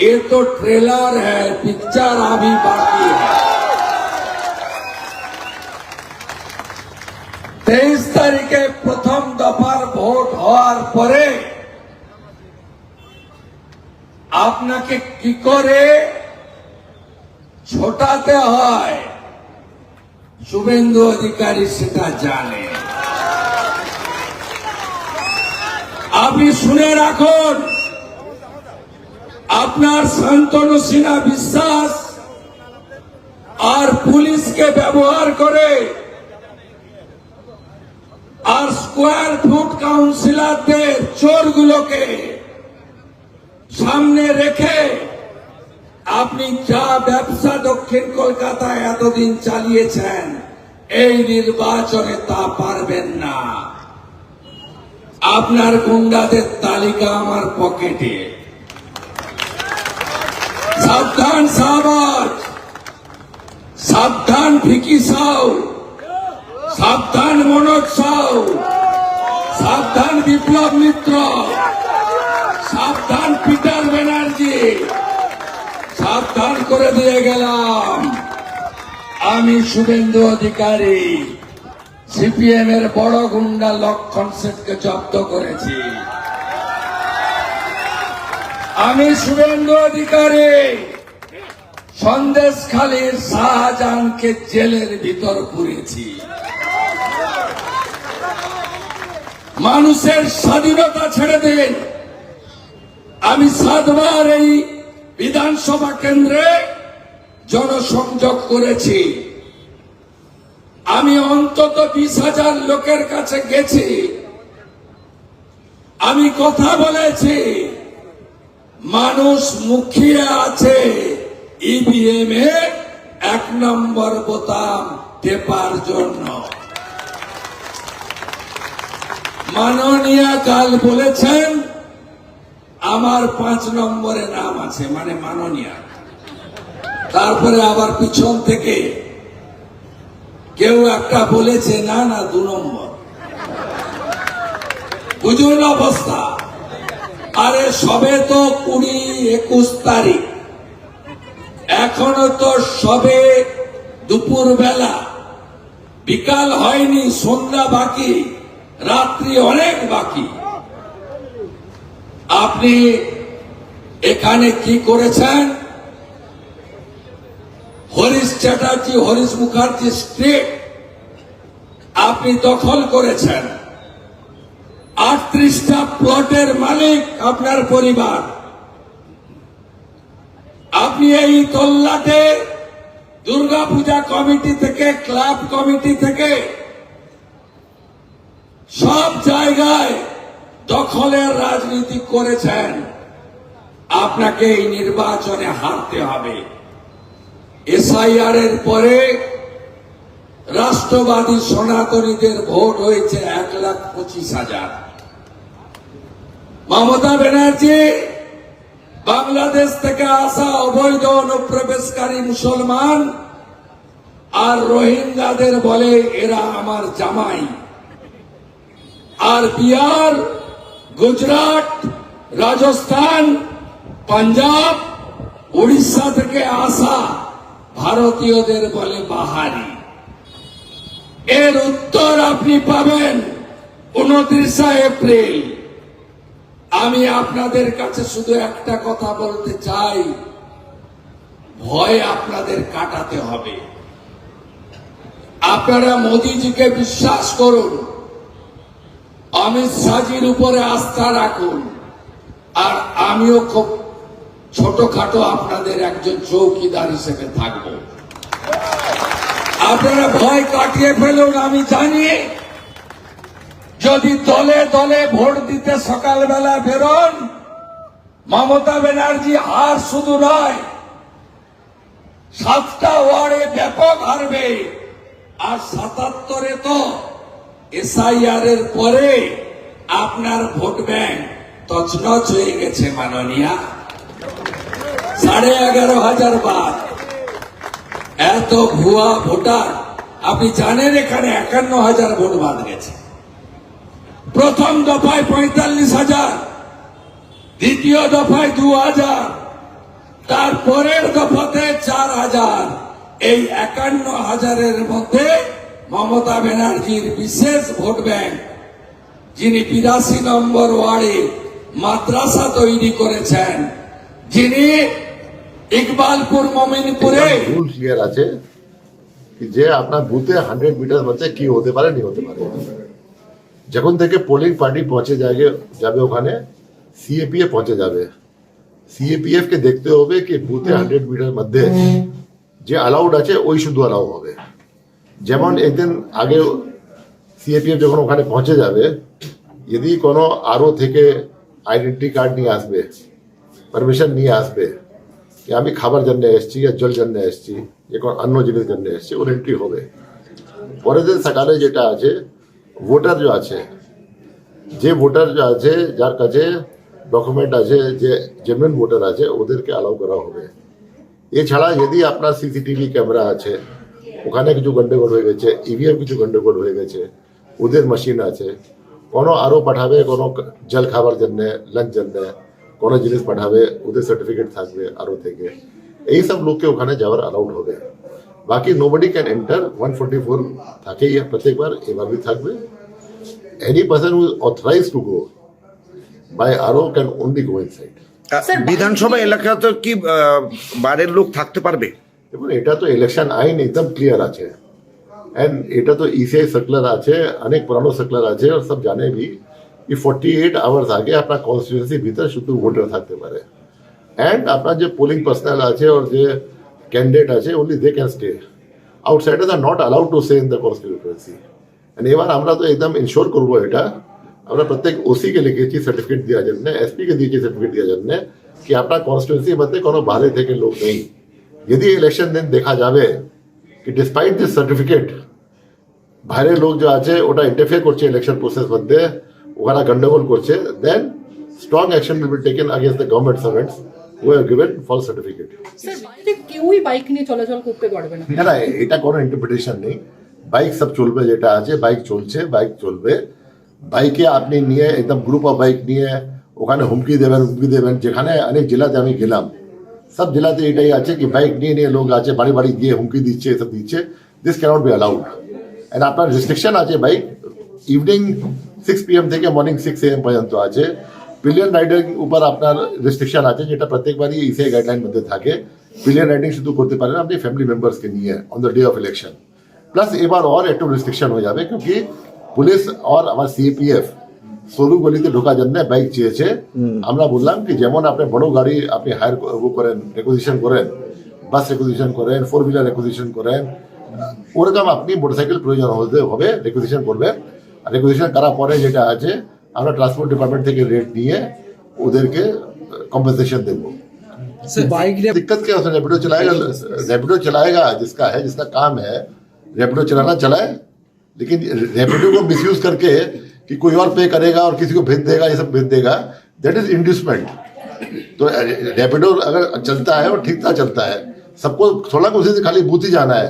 ये तो ट्रेलर है, पिक्चर अभी बाकी है। 23 তারিখে প্রথম দফার ভোট হওয়ার পরে আপনাকে কি করে ছোটাতে হয় শুভেন্দু অধিকারী সেটা জানে। আপনি শুনে রাখুন, আপনার শান্তনু সিনহা বিশ্বাস আর পুলিশকে ব্যবহার করে আর স্কোয়ার ফুট কাউন্সিলরদের চোরগুলোকে সামনে রেখে আপনি যা ব্যবসা দক্ষিণ কলকাতায় এতদিন চালিয়েছেন এই নির্বাচনে তা পারবেন না। আপনার গুন্ডাদের তালিকা আমার পকেটে। সাবধান শাহবাজ, সাবধান ভিকি সাউ, সাবধান মনোজ সাউ, সাবধান বিপ্লব মিত্র, সাবধান পিটার ব্যানার্জি। সাবধান করে দিয়ে গেলাম, আমি শুভেন্দু অধিকারী সিপিএম এর বড় গুন্ডা লক্ষণ সেনকে জব্দ করেছি। আমি শুভেন্দু অধিকারী সন্দেশখালীর শাহজাহানকে জেলের ভিতর পুরেছি। মানুষের স্বাধীনতা ছেড়ে দিন। আমি 7 বার এই বিধানসভা কেন্দ্রে জনসংযোগ করেছি। আমি অন্তত 20,000 লোকের কাছে গেছি। আমি কথা বলেছি। মানুষ মুখিয়ে আছে ইভিএম এ 1 নম্বর বোতাম টেপার জন্য। মাননীয়া কাল বলেছেন আমার 5 নম্বরে নাম আছে, মানে মাননীয়া। তারপরে আবার পিছন থেকে কেউ একটা বলেছে না না 2 নম্বর। বুঝুন অবস্থা। আরে সবে তো 20-21 তারিখ, এখনো তো সবে দুপুর বেলা, বিকাল হয়নি, সন্ধ্যা বাকি, রাত্রি অনেক বাকি। আপনি এখানে কি করেছেন? হরিশ চ্যাটার্জি, হরিশ মুখার্জি স্ট্রিট আপনি দখল করেছেন। 38টা প্লটের মালিক আপনার পরিবার। আপনি এই তল্লাটে দুর্গাপূজা কমিটি থেকে, ক্লাব কমিটি থেকে সব জায়গায় দখলের রাজনীতি করেছেন। আপনাকে এই নির্বাচনে হারতে হবে। এসআইআর এর পরে রাষ্ট্রবাদী সনাতনীদের ভোট হয়েছে 1,25,000। মমতা ব্যানার্জি বাংলাদেশ থেকে আসা অবৈধ অনুপ্রবেশকারী মুসলমান আর রোহিঙ্গাদের বলে এরা আমার জামাই। আর বিহার, গুজরাট, রাজস্থান, পাঞ্জাব, উড়িষ্যা থেকে আসা ভারতীয়দের বলে বাহারি। এর উত্তর আপনি পাবেন 29 এপ্রিল। আমি আপনাদের কাছে শুধু একটা কথা বলতে চাই, ভয় আপনাদের কাটাতে হবে। আপনারা মোদিজিকে বিশ্বাস করুন, অমিত শাহজির উপরে আস্থা রাখুন, আর আমিও খুব ছোটখাটো আপনাদের একজন চৌকিদার হিসেবে থাকব। আপনারা ভয় কাটিয়ে ফেলুন। আমি জানি যদি দলে দলে ভোট দিতে সকালবেলা বেরোন, মমতা ব্যানার্জি হার শুধু নয়, 7টা ওয়ার্ডে ব্যাপক হারবে। আর 77-এ তো এসআইআর এর পরে আপনার ভোট ব্যাংক তছনছ হয়ে গেছে। মাননীয়া 11,500 বার এত ভুয়া ভোটার। আপনি জানেন এখানে 51,000 ভোট বাদ গেছে। প্রথম দফায় 45,000, দ্বিতীয় দফায় 2,000, পরের দফাতে 4,000, এই 51,000-এর মধ্যে মমতা ব্যানার্জির বিশেষ ভোট ব্যাংক, যিনি 82 নম্বর ওয়ার্ডে মাদ্রাসা তৈরি করেছেন, যিনি ইকবালপুর মমিনপুরে রুল ক্লিয়ার আছে কি যে আপনার বুথে 100 মিটার মধ্যে কি হতে পারে नहीं হতে পারে। যখন থেকে পোলিং পার্টি পৌঁছে যাবে ওখানে সিএপিএফ পৌঁছে যাবে, সিএপিএফ কে দেখতে হবে কি বুথে 100 মিটার মধ্যে যে অ্যালাউড আছে ওই শুধু অ্যালাউ হবে। যেমন একদিন আগে সিএপিএফ যখন ওখানে পৌঁছে যাবে, যদি কোনো আরও থেকে আইডেন্টি কার্ড নিয়ে আসবে, পারমিশন নিয়ে আসবে कि আমি খাবার জন্য এসেছি या জল জন্য এসেছি या কোনো অন্য জিনিস জন্য এসেছি, ওর এন্ট্রি হবে। পরের দিন সকালে যেটা আছে ভোটার যে আছে, যে ভোটার যে আছে যার কাছে ডকুমেন্ট আছে, যে জেনুইন ভোটার আছে ওদেরকে অ্যালাউ করা হবে। এছাড়া যদি আপনার সিসিটিভি ক্যামেরা আছে, ওখানে কিছু গন্ডগোল হয়ে গেছে, ইভিএম কিছু গন্ডগোল হয়ে গেছে, ওদের মেশিন আছে, কোনো আরও পাঠাবে কোনো জল খাবার জন্য, লাঞ্চ জন্য কোনো জিনিস পাঠাবে, ওদের সার্টিফিকেট থাকবে আরও থেকে, এই সব লোককে ওখানে যাওয়ার অ্যালাউড হবে। বাকি নোবডি ক্যান এন্টার, 144 থাকেই প্রত্যেকবার, এবার भी থাকবে। Any person who authorize to go by আরও ক্যান অনলি গো ইনসাইড। বিধানসভা এলাকাতে কি বাইরের লোক থাকতে পারবে? দেখুন, এটা তো ইলেকশন আইন একদম ক্লিয়ার আছে, এন্ড এটা তো ইসিআই সার্কুলার আছে, অনেক পুরানো সার্কুলার আছে, আর সব জানে भी कि 48 আওয়ার্স আগে আপনার কনস্টিটিউয়েন্সি ভিতরে শুধু ভোটার থাকতে পারে, এন্ড আপনার যে পোলিং পার্সোনাল আছে আর যে ক্যান্ডিডেট আছে only they can stay, outsiders are not allowed to stay in the constituency. And এবার আমরা তো একদম ইনশোর করবো এটা, আমরা প্রত্যেক ওসি কে লিখেছি সার্টিফিকেট দেওয়ার জন্য, এসপি কে দিয়েছি সার্টিফিকেট দেওয়ার জন্য কি আপনার কনস্টিটিউয়েন্সি মধ্যে কোনো বাইরে থেকে লোক নেই। যদি ইলেকশন দিন দেখা যাবে কি ডিসপাইট দিস সার্টিফিকেট বাইরের লোক যে আছে ওটা ইন্টারফেয়ার করছে ইলেকশন প্রসেস মধ্যে, ওখানে গন্ডগোল করছে, then strong action will be taken against the government servants who have given false certificate. Sir, বাইরে কেউই বাইক নিয়ে চলাচল করতে পারবে না? না, এটা কোনো ইন্টারপ্রিটেশন নেই, বাইক সব চলবে, যেটা আছে বাইক চলছে, বাইক চলবে। বাইকে আপনি নিয়ে একদম গ্রুপ অফ বাইক নিয়ে ওখানে হুমকি দেবেন, যেখানে অনেক জেলাতে আমি গেলাম, সব জেলাতে এটাই আছে কি বাইক নিয়ে লোক আছে, বাড়ি বাড়ি গিয়ে হুমকি দিচ্ছে, এসব দিচ্ছে, this cannot be allowed. And আপনার রেস্ট্রিকশন আছে বাইক ইভিনিং 6 PM থেকে মর্নিং 6 AM পর্যন্ত আছে। পিলিয়ন রাইডিং উপর আপনার রেস্ট্রিকশন আছে, যেটা প্রত্যেকবারই ইসিআই গাইডলাইন মধ্যে থাকে। পিলিয়ন রাইডিং শুধু করতে পারেন আপনি ফ্যামিলি মেম্বার্সকে নিয়ে on the day of election. Plus এবার और একটু রেস্ট্রিকশন হয়ে যাবে, क्योंकि পুলিশ আর আমার সিএপিএফ সরু গলিতে ঢোকার জন্য বাইক চেয়েছে। আমরা বললাম কি যেমন আপনি বড় গাড়ি আপনি হায়ার করেন, রেকুইজিশন করেন, বাস রেকুইজিশন করেন, 4 হুইলার রেকুইজিশন করেন, ওরকম আপনি মোটরসাইকেল প্রয়োজন হবে রেকুইজিশন করবেন। রেকুইজিশন করার পরে যেটা আছে আমরা ট্রান্সপোর্ট ডিপার্টমেंट থেকে রেট নিয়ে ওদেরকে কম্পেনसेशन দেবো। दिक्कत क्या है, रैपिडो चलाएगा जिसका काम है रैपिडो चलाना चलाए, लेकिन रैपिडो को मिसयूज करके कि कोई और पे करेगा और किसी को भेज देगा, ये सब भेज देगा, दैट इज इंड्यूसमेंट। तो रैपिडो अगर चलता है और ठीक ठाक चलता है, सबको थोड़ा उसी से खाली बूथ ही जाना है।